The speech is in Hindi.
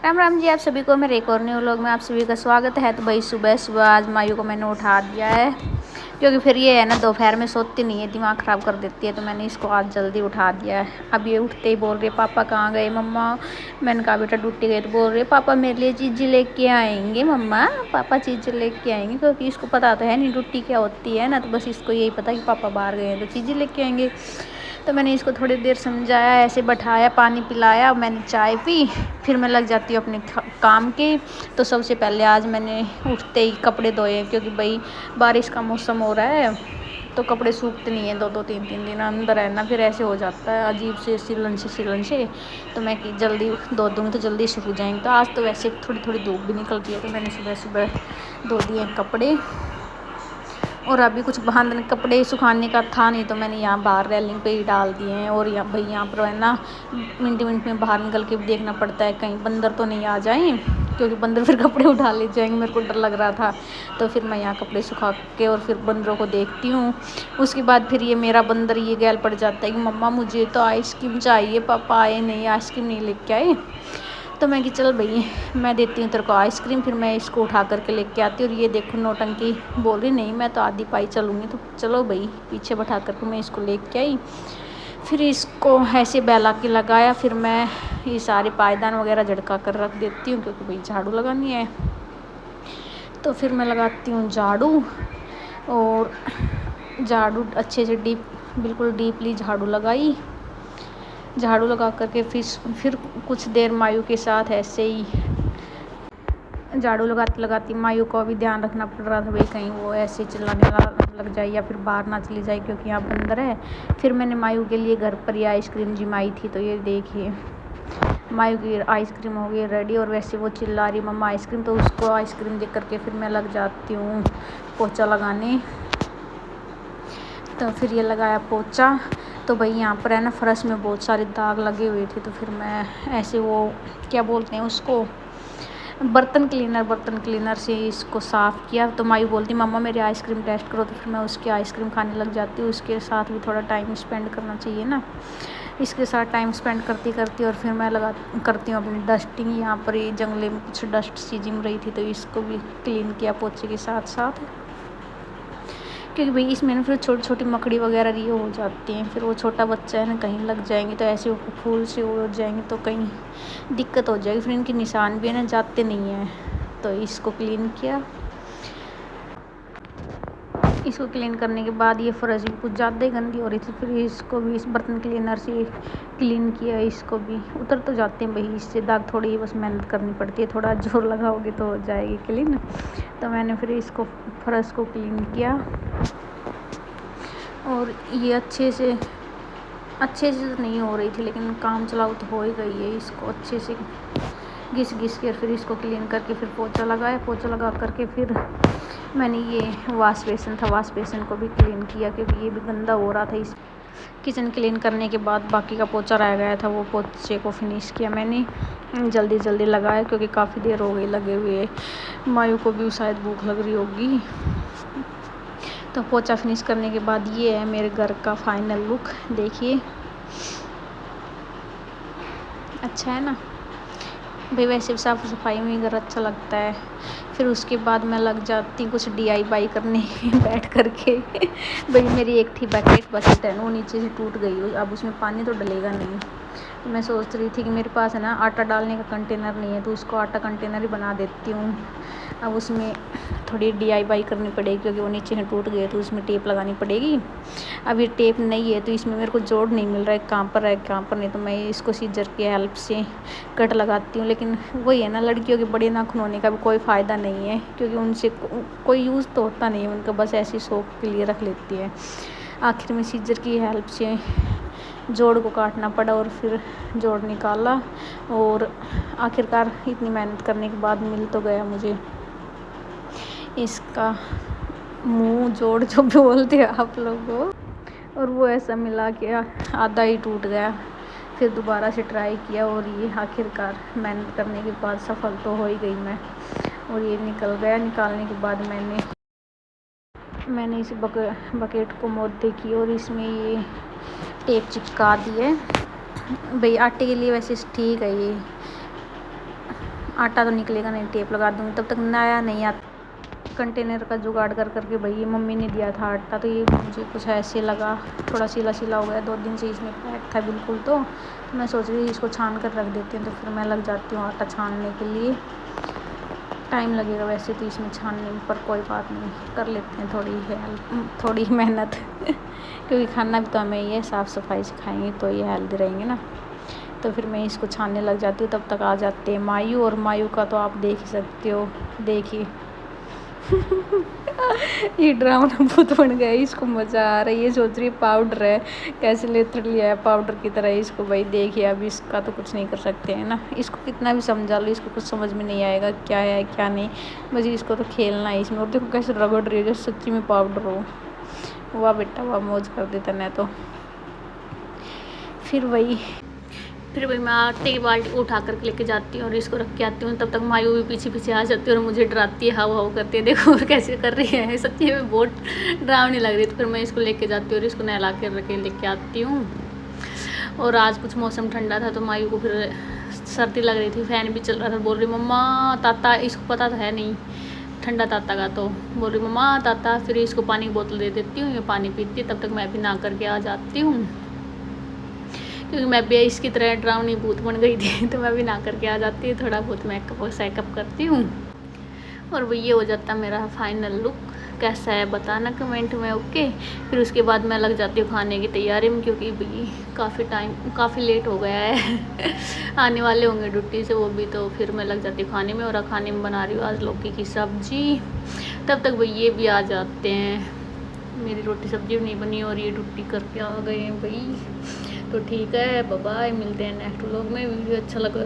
राम राम जी, आप सभी को मेरे एक और न्यू व्लॉग में आप सभी का स्वागत है। तो भाई सुबह सुबह आज मायू को मैंने उठा दिया है, क्योंकि फिर ये है ना दोपहर में सोती नहीं है, दिमाग ख़राब कर देती है। तो मैंने इसको आज जल्दी उठा दिया है। अब ये उठते ही बोल रही है पापा कहाँ गए मम्मा। मैंने कहा बेटा ड्यूटी गए। तो बोल रही है पापा मेरे लिए चीज़ें लेके आएंगे मम्मा, पापा चीज़ें लेके आएंगे। क्योंकि इसको पता तो है नहीं ड्यूटी क्या होती है ना, तो बस इसको यही पता कि पापा बाहर गए हैं तो चीज़ें लेके आएंगे। तो मैंने इसको थोड़ी देर समझाया, ऐसे बैठाया, पानी पिलाया, मैंने चाय पी, फिर मैं लग जाती हूँ अपने काम के। तो सबसे पहले आज मैंने उठते ही कपड़े धोए, क्योंकि भाई बारिश का मौसम हो रहा है तो कपड़े सूखते नहीं हैं, 2-2 3-3 दिन अंदर है ना, फिर ऐसे हो जाता है अजीब से सिलन से। तो मैं कि जल्दी धो दूँगी तो जल्दी सूख जाएंगे। तो आज तो वैसे थोड़ी थोड़ी धूप भी निकल रही है, तो मैंने सुबह सुबह धो दिए कपड़े। और अभी कुछ बहाने कपड़े सुखाने का था नहीं, तो मैंने यहाँ बाहर रेलिंग पे ही डाल दिए हैं। और यहाँ भाई यहाँ पर है ना मिनट में बाहर निकल के भी देखना पड़ता है कहीं बंदर तो नहीं आ जाए, क्योंकि बंदर फिर कपड़े उठा ले जाएंगे, मेरे को डर लग रहा था। तो फिर मैं यहाँ कपड़े सुखा के और फिर बंदरों को देखती हूँ। उसके बाद फिर ये मेरा बंदर ये गैल पड़ जाता है कि मम्मा मुझे तो आइसक्रीम चाहिए, पापा आए नहीं, आइसक्रीम नहीं लेके आए। तो मैं कि चल भई मैं देती हूँ तेरे को आइसक्रीम। फिर मैं इसको उठा करके लेके आती हूँ। और ये देखो नौटंकी बोल रही नहीं मैं तो आधी पाई चलूँगी। तो चलो भई पीछे बैठा करके मैं इसको लेके आई। फिर इसको ऐसे बहला के लगाया। फिर मैं ये सारे पायदान वगैरह झटका कर रख देती हूँ, क्योंकि भाई झाड़ू लगानी है। तो फिर मैं लगाती हूँ झाड़ू, और झाड़ू अच्छे से बिल्कुल डीपली झाड़ू लगाई। झाड़ू लगा करके फिर कुछ देर मायू के साथ ऐसे ही झाड़ू लगाती लगाती मायू को भी ध्यान रखना पड़ रहा था, भाई कहीं वो ऐसे चिल्लाने लग जाए या फिर बाहर ना चली जाए, क्योंकि यहाँ बंदर है। फिर मैंने मायू के लिए घर पर ही आइसक्रीम जमाई थी। तो ये देखिए मायू की आइसक्रीम हो गई रेडी। और वैसे वो चिल्ला रही मम्मा आइसक्रीम, तो उसको आइसक्रीम देख करके फिर मैं लग जाती हूँ पोछा लगाने। तो फिर ये लगाया पोछा। तो भाई यहाँ पर है ना फर्श में बहुत सारे दाग लगे हुए थे। तो फिर मैं ऐसे वो क्या बोलते हैं उसको बर्तन क्लीनर से इसको साफ़ किया। तो मायू बोलती मम्मा मेरी आइसक्रीम टेस्ट करो। तो फिर मैं उसकी आइसक्रीम खाने लग जाती हूँ। उसके साथ भी थोड़ा टाइम स्पेंड करना चाहिए ना, इसके साथ टाइम स्पेंड करती करती और फिर मैं करती हूँ अपनी डस्टिंग। यहाँ पर ये जंगले में कुछ डस्ट सी जम रही थी, तो इसको भी क्लीन किया पोछे के साथ साथ, क्योंकि भाई इसमें ना फिर छोटी छोटी मकड़ी वगैरह ये हो जाती हैं। फिर वो छोटा बच्चा है ना कहीं लग जाएंगे तो ऐसे फूल से उड़ जाएंगे तो कहीं दिक्कत हो जाएगी। फिर इनके निशान भी है ना जाते नहीं हैं। तो इसको क्लीन किया। इसको क्लीन करने के बाद ये फर्श भी कुछ ज़्यादा ही गंदी हो रही थी। फिर इसको भी इस बर्तन क्लीनर से क्लीन किया। इसको भी उतर तो जाते हैं भाई, इससे दाग थोड़ी बस मेहनत करनी पड़ती है, थोड़ा जोर लगाओगे तो हो जाएगी क्लीन। तो मैंने फिर इसको फर्श को क्लीन किया। और ये अच्छे से तो नहीं हो रही थी, लेकिन काम चलाओ तो हो ही गई है। इसको अच्छे से घिस के फिर इसको क्लीन करके फिर पोछा लगाया। पोछा लगा करके फिर मैंने ये वाश बेसिन को भी क्लीन किया, क्योंकि ये भी गंदा हो रहा था। इस किचन क्लीन करने के बाद बाकी का पोछा रह गया था, वो पोछे को फिनिश किया मैंने जल्दी लगाया, क्योंकि काफ़ी देर हो गई लगे हुए। मायू को भी शायद भूख लग रही होगी। तो पोछा फिनिश करने के बाद ये है मेरे घर का फाइनल लुक, देखिए अच्छा है ना भाई। वैसे साफ़ सफाई में घर अच्छा लगता है। फिर उसके बाद मैं लग जाती कुछ DIY करने बैठ करके भाई मेरी एक थी बकेट है ना, वो नीचे से टूट गई। अब उसमें पानी तो डलेगा नहीं। तो मैं सोच रही थी कि मेरे पास है ना आटा डालने का कंटेनर नहीं है, तो उसको आटा कंटेनर ही बना देती हूँ। अब उसमें थोड़ी DIY करनी पड़ेगी, क्योंकि वो नीचे से टूट गए तो उसमें टेप लगानी पड़ेगी। अब ये टेप नहीं है तो इसमें मेरे को जोड़ नहीं मिल रहा है, कहाँ पर नहीं। तो मैं इसको सीजर की हेल्प से कट लगाती हूँ। लेकिन वही है ना, लड़कियों के बड़े नाखून होने का भी कोई फ़ायदा नहीं है, क्योंकि उनसे कोई यूज़ तो होता नहीं है उनका, बस ऐसी शौक के लिए रख लेती है। आखिर में सीजर की हेल्प से जोड़ को काटना पड़ा और फिर जोड़ निकाला। और आखिरकार इतनी मेहनत करने के बाद मिल तो गया मुझे इसका मुंह जोड़, जो बोलते हैं आप लोगों। और वो ऐसा मिला कि आधा ही टूट गया। फिर दोबारा से ट्राई किया, और ये आखिरकार मेहनत करने के बाद सफल तो हो ही गई मैं। और ये निकल गया। निकालने के बाद मैंने इस बकेट को मोड़ की और इसमें ये टेप चिपका दी है। भाई आटे के लिए वैसे ठीक है ये, आटा तो निकलेगा नहीं, टेप लगा दूँगी। तब तक नया नहीं आता कंटेनर का जुगाड़ कर करके भाई मम्मी ने दिया था आटा, तो ये मुझे कुछ ऐसे लगा, थोड़ा सीला सीला हो गया। 2 दिन से इसमें पैक था बिल्कुल। तो मैं सोच रही इसको छान कर रख देती हूँ, तो फिर मैं लग जाती हूँ आटा छानने के लिए। टाइम लगेगा वैसे तो इसमें छानने में, पर कोई बात नहीं, कर लेते हैं थोड़ी हेल्प, थोड़ी मेहनत क्योंकि खाना भी तो हमें ही है, साफ़ सफाई से खाएंगे तो ये हेल्दी रहेंगे ना। तो फिर मैं इसको छानने लग जाती हूँ। तब तक आ जाते हैं मायू, और मायू का तो आप देख ही सकते हो, देखिए ये ड्रामा भूत बन गया, इसको मज़ा आ रहा है। ये सोच रही है पाउडर है, कैसे लेकर लिया है पाउडर की तरह इसको। भाई देखिए अब इसका तो कुछ नहीं कर सकते हैं ना, इसको कितना भी समझा लो इसको कुछ समझ में नहीं आएगा क्या है क्या नहीं। बस इसको तो खेलना है इसमें। और देखो कैसे रगड़ रही है जैसे सच्ची में पाउडर हो। वाह बेटा वाह, मौज कर देता मैं तो। फिर वही मैं आटे की बाल्टी उठा कर लेके जाती हूँ और इसको रख के आती हूँ। तब तक मायू भी पीछे पीछे आ जाती है और मुझे डराती है, हाव हाव करती है, देखो और कैसे कर रही है। सच्ची में बहुत डरावनी लग रही थी। फिर मैं इसको लेके जाती हूँ और इसको नहला के रख के लेके आती हूँ। और आज कुछ मौसम ठंडा था तो मायू को फिर सर्दी लग रही थी, फ़ैन भी चल रहा था। बोल रही मम्मा ताता, इसको पता तो है नहीं ठंडा ताता का, तो बोल रही मम्मा ताता। फिर इसको पानी की बोतल दे देती हूँ, ये पानी पीती है। तब तक मैं भी नहा करके आ जाती हूँ, क्योंकि मैं भी इसकी तरह ड्रावनी भूत बन गई थी। तो मैं भी ना करके आ जाती हूँ, थोड़ा बहुत मेकअप और सेकअप करती हूँ। और वो ये हो जाता मेरा फाइनल लुक। कैसा है बताना कमेंट में, ओके। फिर उसके बाद मैं लग जाती हूँ खाने की तैयारी में, क्योंकि भाई काफ़ी लेट हो गया है आने वाले होंगे ड्यूटी से वो भी। तो फिर मैं लग जाती हूँ खाने में, और खाने में बना रही हूँ आज लौकी की सब्जी। तब तक भाई ये भी आ जाते हैं, मेरी रोटी सब्जी भी नहीं बनी और ये ड्यूटी करके आ गए हैं भाई। तो ठीक है, बाय बाय, मिलते हैं नेक्स्ट व्लॉग में। वीडियो अच्छा लगा